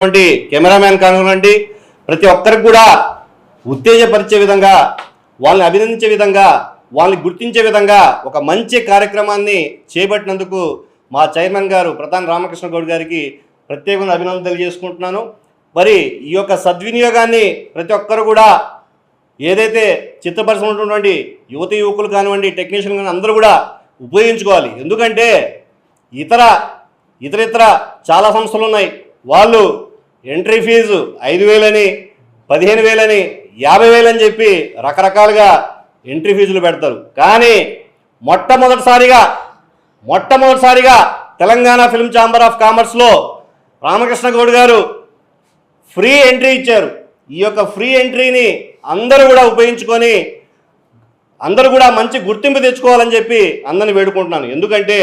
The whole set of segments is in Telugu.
కెమెరామ్యాన్ కానివ్వండి ప్రతి ఒక్కరికి కూడా ఉత్తేజపరిచే విధంగా వాళ్ళని అభినందించే విధంగా వాళ్ళని గుర్తించే విధంగా ఒక మంచి కార్యక్రమాన్ని చేపట్టినందుకు మా చైర్మన్ గారు ప్రధాన రామకృష్ణ గౌడ్ గారికి ప్రత్యేకంగా అభినందనలు తెలియజేసుకుంటున్నాను. మరి ఈ యొక్క సద్వినియోగాన్ని ప్రతి ఒక్కరు కూడా ఏదైతే చిత్తపరిశ్రమ ఉన్నటువంటి యువత యువకులు కానివ్వండి టెక్నీషియన్ కానీ అందరూ కూడా ఉపయోగించుకోవాలి. ఎందుకంటే ఇతర చాలా సంస్థలు ఉన్నాయి. వాళ్ళు ఎంట్రీ ఫీజు 5,000 అని 15,000 అని 50,000 అని చెప్పి రకరకాలుగా ఎంట్రీ ఫీజులు పెడతారు. కానీ మొట్టమొదటిసారిగా తెలంగాణ ఫిల్మ్ ఛాంబర్ ఆఫ్ కామర్స్లో రామకృష్ణ గౌడ్ గారు ఫ్రీ ఎంట్రీ ఇచ్చారు. ఈ యొక్క ఫ్రీ ఎంట్రీని అందరూ కూడా ఉపయోగించుకొని అందరూ కూడా మంచి గుర్తింపు తెచ్చుకోవాలని చెప్పి అందరిని వేడుకుంటున్నాను. ఎందుకంటే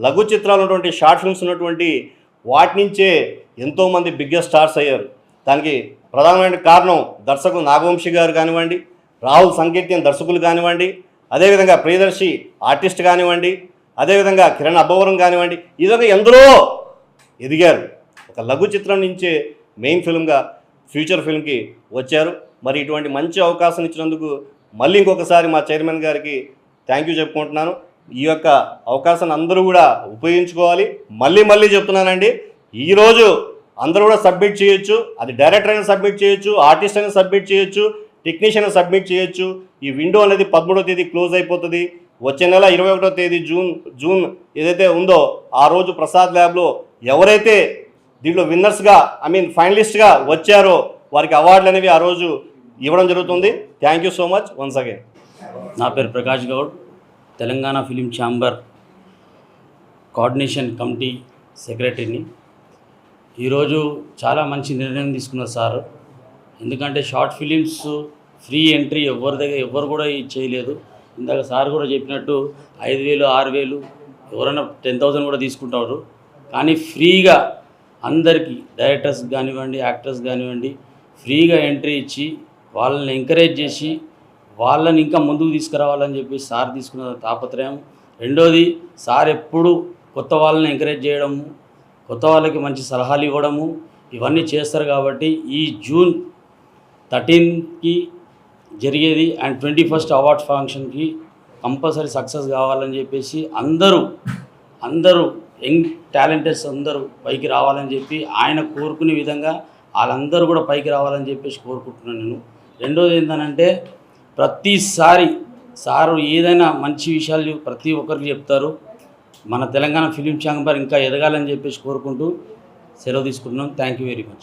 లఘు చిత్రాలు ఉన్నటువంటి షార్ట్ ఫిల్మ్స్ ఉన్నటువంటి వాటి నుంచే ఎంతోమంది బిగ్గెస్ట్ స్టార్స్ అయ్యారు. దానికి ప్రధానమైన కారణం దర్శకులు నాగవంశీ గారు కానివ్వండి, రాహుల్ సంకీర్తన్ దర్శకులు కానివ్వండి, అదేవిధంగా ప్రియదర్శి ఆర్టిస్ట్ కానివ్వండి, అదేవిధంగా కిరణ్ అబ్బవరం కానివ్వండి, ఇదొక ఎందరో ఎదిగారు. ఒక లఘు చిత్రం నుంచే మెయిన్ ఫిల్మ్గా ఫ్యూచర్ ఫిల్మ్కి వచ్చారు. మరి ఇటువంటి మంచి అవకాశం ఇచ్చినందుకు మళ్ళీ ఇంకొకసారి మా చైర్మన్ గారికి థ్యాంక్ యూ చెప్పుకుంటున్నాను. ఈ యొక్క అవకాశాన్ని అందరూ కూడా ఉపయోగించుకోవాలి. మళ్ళీ చెప్తున్నానండి, ఈరోజు అందరూ కూడా సబ్మిట్ చేయొచ్చు. అది డైరెక్టర్ అయినా సబ్మిట్ చేయొచ్చు, ఆర్టిస్ట్ అయినా సబ్మిట్ చేయొచ్చు, టెక్నీషియన్ అయినా సబ్మిట్ చేయొచ్చు. ఈ విండో అనేది 13వ తేదీ క్లోజ్ అయిపోతుంది. వచ్చే నెల 21వ తేదీ జూన్ ఏదైతే ఉందో ఆ రోజు ప్రసాద్ ల్యాబ్లో ఎవరైతే దీంట్లో విన్నర్స్గా ఫైనలిస్ట్గా వచ్చారో వారికి అవార్డులు అనేవి ఆ రోజు ఇవ్వడం జరుగుతుంది. Thank you so much once again. నా పేరు Prakash Goud, Telangana film chamber coordination committee సెక్రటరీని. ఈరోజు చాలా మంచి నిర్ణయం తీసుకున్నారు సార్. ఎందుకంటే షార్ట్ ఫిలిమ్స్ ఫ్రీ ఎంట్రీ ఎవరు కూడా చేయలేదు. ఇందాక సార్ కూడా చెప్పినట్టు 5,000 6,000 ఎవరైనా 10,000 కూడా తీసుకుంటారు. కానీ ఫ్రీగా అందరికీ డైరెక్టర్స్ కానివ్వండి, యాక్టర్స్ కానివ్వండి ఫ్రీగా ఎంట్రీ ఇచ్చి వాళ్ళని ఎంకరేజ్ చేసి వాళ్ళని ఇంకా ముందుకు తీసుకురావాలని చెప్పి సార్ తీసుకున్న తాపత్రయం. రెండోది, సార్ ఎప్పుడు కొత్త వాళ్ళని ఎంకరేజ్ చేయడము, కొత్త వాళ్ళకి మంచి సలహాలు ఇవ్వడము ఇవన్నీ చేస్తారు. కాబట్టి ఈ జూన్ 13కి జరిగేది అండ్ 21st అవార్డ్స్ ఫంక్షన్కి కంపల్సరీ సక్సెస్ కావాలని చెప్పేసి అందరూ యంగ్ టాలెంటెడ్స్ అందరూ పైకి రావాలని చెప్పి ఆయన కోరుకునే విధంగా వాళ్ళందరూ కూడా పైకి రావాలని చెప్పేసి కోరుకుంటున్నాను నేను. రెండోది ఏంటంటే ప్రతిసారి సారు ఏదైనా మంచి విషయాలు ప్రతి ఒక్కరికి చెప్తారు. మన తెలంగాణ ఫిలిం ఛాంబర్ ఇంకా ఎదగాలని చెప్పేసి కోరుకుంటూ సెలవు తీసుకుంటున్నాం. Thank you very much.